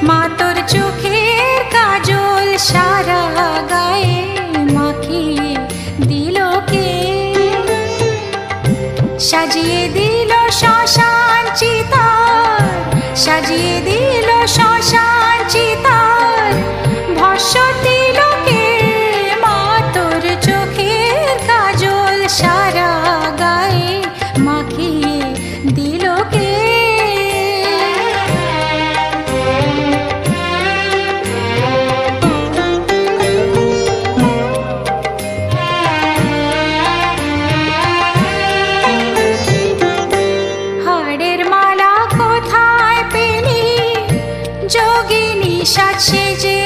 মা তোর চোখের কাজল সারা গায়ে মাখিয়ে দিল কে? সাজিয়ে দিল শ্মশান চিতার, সাজিয়ে দিল শ্মশান চিতার, ভস্য দিল কে? মা তোর চোখের কাজল সারা গায়ে মাখিয়ে দিল কে? হাড়ের মালা কোথায় পেলি যোগিনী সাজ সেজে?